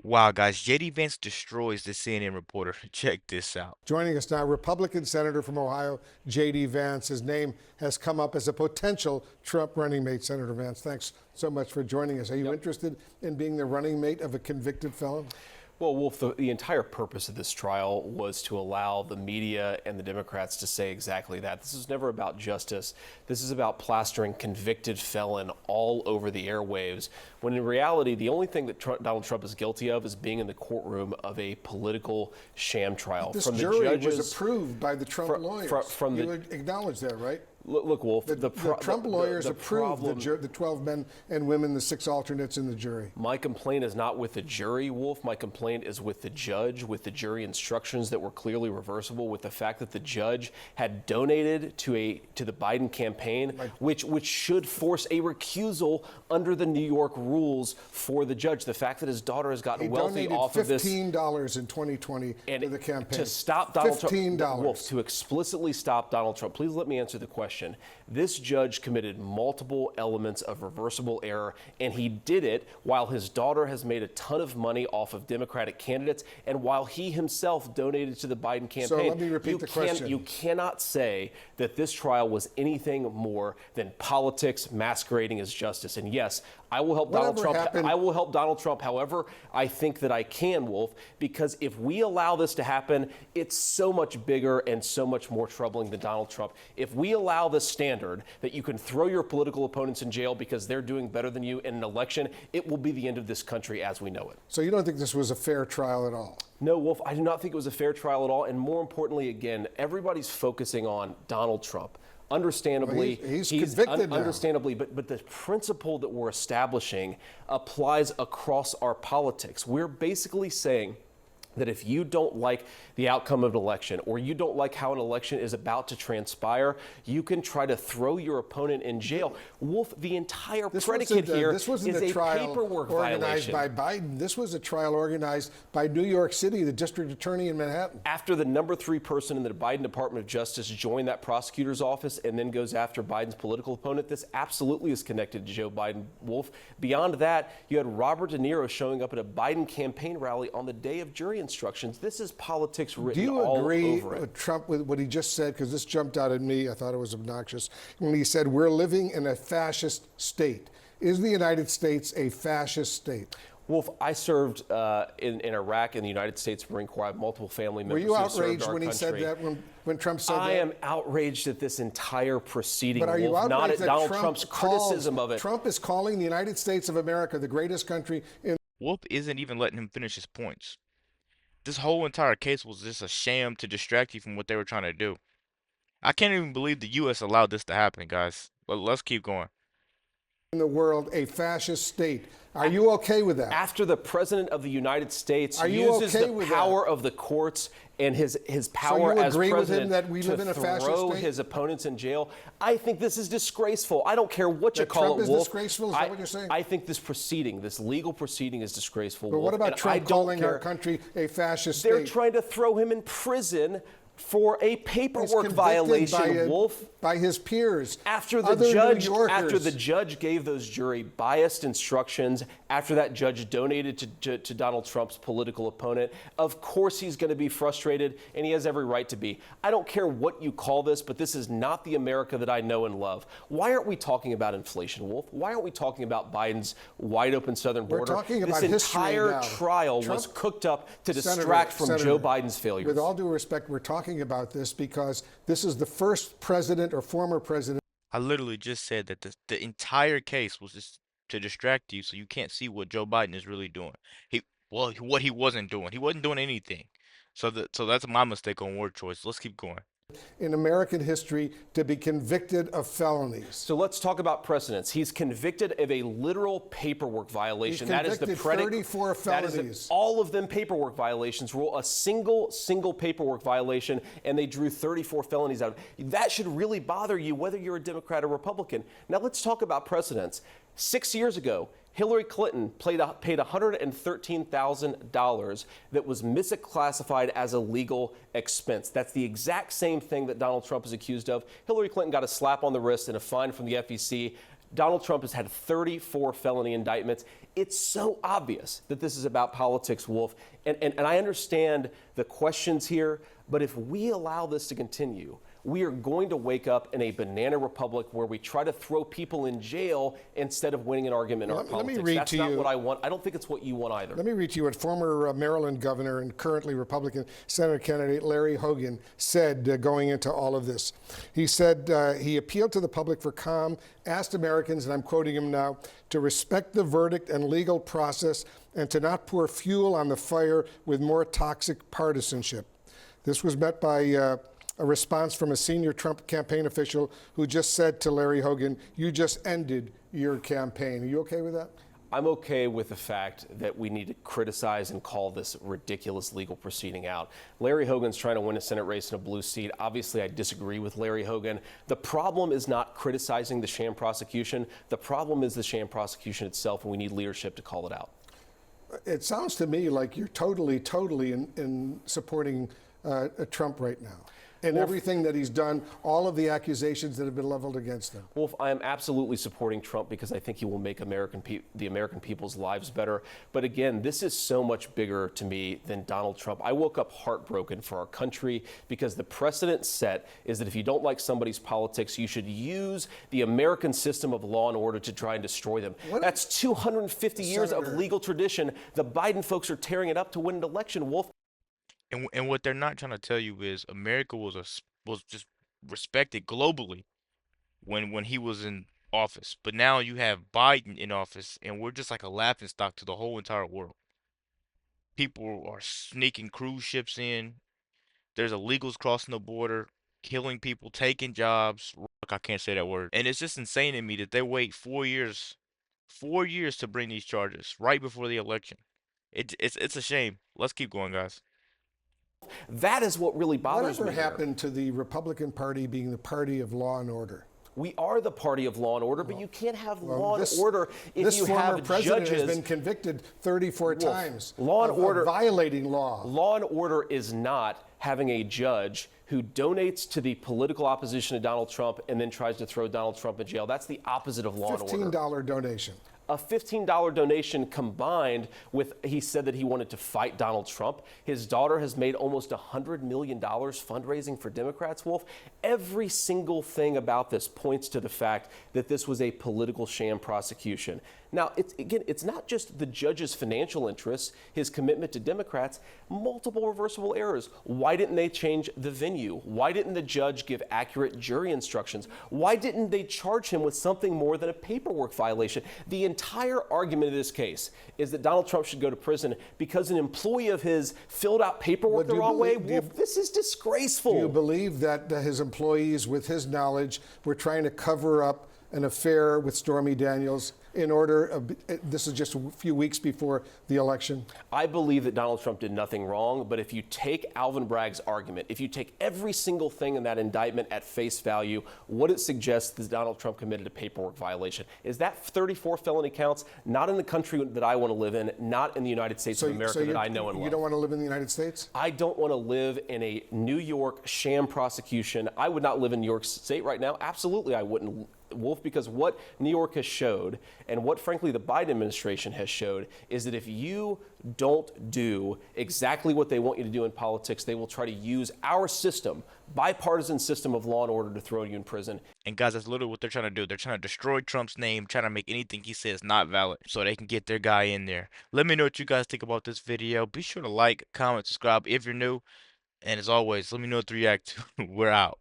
Wow, guys, JD Vance destroys the CNN reporter. Check this out. Joining us now, Republican Senator from Ohio, J.D. Vance. His name has come up as a potential Trump running mate. Senator Vance, thanks so much for joining us. Are you interested in being the running mate of a convicted felon? Well, Wolf, the entire purpose of this trial was to allow the media and the Democrats to say exactly that. This is never about justice. This is about plastering convicted felon all over the airwaves, when in reality, the only thing that Donald Trump is guilty of is being in the courtroom of a political sham trial. This jury was approved by the Trump lawyers. You acknowledge that, right? Look, Wolf, the Trump lawyers approved the 12 men and women, the 6 alternates in the jury. My complaint is not with the jury, Wolf. My complaint is with the judge, with the jury instructions that were clearly reversible, with the fact that the judge had donated to the Biden campaign, which should force a recusal under the New York rules for the judge. The fact that his daughter has gotten wealthy off of this. $15 in 2020 to the campaign. To stop Donald $15. Trump, Wolf, to explicitly stop Donald Trump. Please let me answer the question. This judge committed multiple elements of reversible error, and he did it while his daughter has made a ton of money off of Democratic candidates and while he himself donated to the Biden campaign. So let me repeat the question. You cannot say that this trial was anything more than politics masquerading as justice. And yes, I will help Donald Trump. I will help Donald Trump however I think that I can, Wolf, because if we allow this to happen, it's so much bigger and so much more troubling than Donald Trump. If we allow this standard that you can throw your political opponents in jail because they're doing better than you in an election, it will be the end of this country as we know it. So you don't think this was a fair trial at all? No, Wolf, I do not think it was a fair trial at all. And more importantly, again, everybody's focusing on Donald Trump. Understandably, well, he's convicted now. Understandably, but the principle that we're establishing applies across our politics. We're basically saying that if you don't like the outcome of an election or you don't like how an election is about to transpire, you can try to throw your opponent in jail. Wolf, the entire predicate here is a paperwork organized violation. by Biden. This was a trial organized by New York City, the district attorney in Manhattan. After the number 3 person in the Biden Department of Justice joined that prosecutor's office and then goes after Biden's political opponent, this absolutely is connected to Joe Biden, Wolf. Beyond that, you had Robert De Niro showing up at a Biden campaign rally on the day of jury instructions. This is politics written all over it. Do you agree with Trump with what he just said? Because this jumped out at me. I thought it was obnoxious when he said, we're living in a fascist state. Is the United States a fascist state? Wolf, I served in Iraq in the United States Marine Corps. I have multiple family members. Were you outraged when he said that, when Trump said that? I am outraged at this entire proceeding, but are you Wolf, not at that Donald Trump's criticism of it. Trump is calling the United States of America the greatest country in. Wolf isn't even letting him finish his points. This whole entire case was just a sham to distract you from what they were trying to do. I can't even believe the U.S. allowed this to happen, guys. But let's keep going. In the world, a fascist state. Are you okay with that? After the President of the United States uses the power of the courts and his power as president to throw his opponents in jail, I think this is disgraceful. I don't care what you call it, Wolf. Trump is disgraceful? Is that what you're saying? I think this proceeding, this legal proceeding, is disgraceful. But what about Trump calling our country a fascist state? They're trying to throw him in prison for a paperwork violation, Wolf. By his peers. After the judge gave those jury biased instructions, after that judge donated to Donald Trump's political opponent, of course he's going to be frustrated, and he has every right to be. I don't care what you call this, but this is not the America that I know and love. Why aren't we talking about inflation, Wolf? Why aren't we talking about Biden's wide open southern border? We're talking about this entire trial was cooked up to distract from Joe Biden's failures. With all due respect, we're talking about this because this is the first president or former president. I literally just said that the entire case was just to distract you so you can't see what Joe Biden is really doing. What he wasn't doing. He wasn't doing anything. So that's my mistake on word choice. Let's keep going. In American history to be convicted of felonies. So let's talk about precedents. He's convicted of a literal paperwork violation. That is the 34 felonies. All of them paperwork violations. Rule a single paperwork violation, and they drew 34 felonies out. That should really bother you, whether you're a Democrat or Republican. Now let's talk about precedents. 6 years ago, Hillary Clinton paid $113,000 that was misclassified as a legal expense. That's the exact same thing that Donald Trump is accused of. Hillary Clinton got a slap on the wrist and a fine from the FEC. Donald Trump has had 34 felony indictments. It's so obvious that this is about politics, Wolf. And I understand the questions here, but if we allow this to continue, we are going to wake up in a banana republic where we try to throw people in jail instead of winning an argument in our politics. That's not what I want. I don't think it's what you want either. Let me read to you what former Maryland governor and currently Republican Senate candidate Larry Hogan said going into all of this. He said he appealed to the public for calm, asked Americans, and I'm quoting him now, to respect the verdict and legal process and to not pour fuel on the fire with more toxic partisanship. This was met by a response from a senior Trump campaign official who just said to Larry Hogan, "You just ended your campaign." Are you okay with that? I'm okay with the fact that we need to criticize and call this ridiculous legal proceeding out. Larry Hogan's trying to win a Senate race in a blue seat. Obviously, I disagree with Larry Hogan. The problem is not criticizing the sham prosecution. The problem is the sham prosecution itself, and we need leadership to call it out. It sounds to me like you're totally in supporting Trump right now. And everything that he's done, all of the accusations that have been leveled against him. Wolf, I am absolutely supporting Trump because I think he will make the American people's lives better. But again, this is so much bigger to me than Donald Trump. I woke up heartbroken for our country because the precedent set is that if you don't like somebody's politics, you should use the American system of law and order to try and destroy them. That's 250 years of legal tradition. The Biden folks are tearing it up to win an election, Wolf. And what they're not trying to tell you is America was just respected globally when he was in office. But now you have Biden in office, and we're just like a laughingstock to the whole entire world. People are sneaking cruise ships in. There's illegals crossing the border, killing people, taking jobs. Look, I can't say that word. And it's just insane to me that they wait 4 years, 4 years to bring these charges right before the election. It's a shame. Let's keep going, guys. That is what really bothers me. Whatever happened to the Republican Party being the party of law and order? We are the party of law and order, but you can't have law and order if you have judges. This former president has been convicted 34 times law and order, violating law. Law and order is not having a judge who donates to the political opposition to Donald Trump and then tries to throw Donald Trump in jail. That's the opposite of law and order. $15 donation. A $15 donation combined with, he said that he wanted to fight Donald Trump. His daughter has made almost $100 million fundraising for Democrats, Wolf. Every single thing about this points to the fact that this was a political sham prosecution. Now, it's not just the judge's financial interests, his commitment to Democrats, multiple reversible errors. Why didn't they change the venue? Why didn't the judge give accurate jury instructions? Why didn't they charge him with something more than a paperwork violation? The entire argument of this case is that Donald Trump should go to prison because an employee of his filled out paperwork the wrong way. Wolf, this is disgraceful. Do you believe that his employees, with his knowledge, were trying to cover up an affair with Stormy Daniels in order, this is just a few weeks before the election? I believe that Donald Trump did nothing wrong, but if you take Alvin Bragg's argument, if you take every single thing in that indictment at face value, what it suggests is Donald Trump committed a paperwork violation. Is that 34 felony counts? Not in the country that I want to live in, not in the United States of America that I know and love. You don't want to live in the United States? I don't want to live in a New York sham prosecution. I would not live in New York State right now. Absolutely, I wouldn't, Wolf, because what New York has showed and what, frankly, the Biden administration has showed is that if you don't do exactly what they want you to do in politics, they will try to use our system, bipartisan system of law and order, to throw you in prison. And guys, that's literally what they're trying to do. They're trying to destroy Trump's name, trying to make anything he says not valid so they can get their guy in there. Let me know what you guys think about this video. Be sure to like, comment, subscribe if you're new. And as always, let me know what to react to. We're out.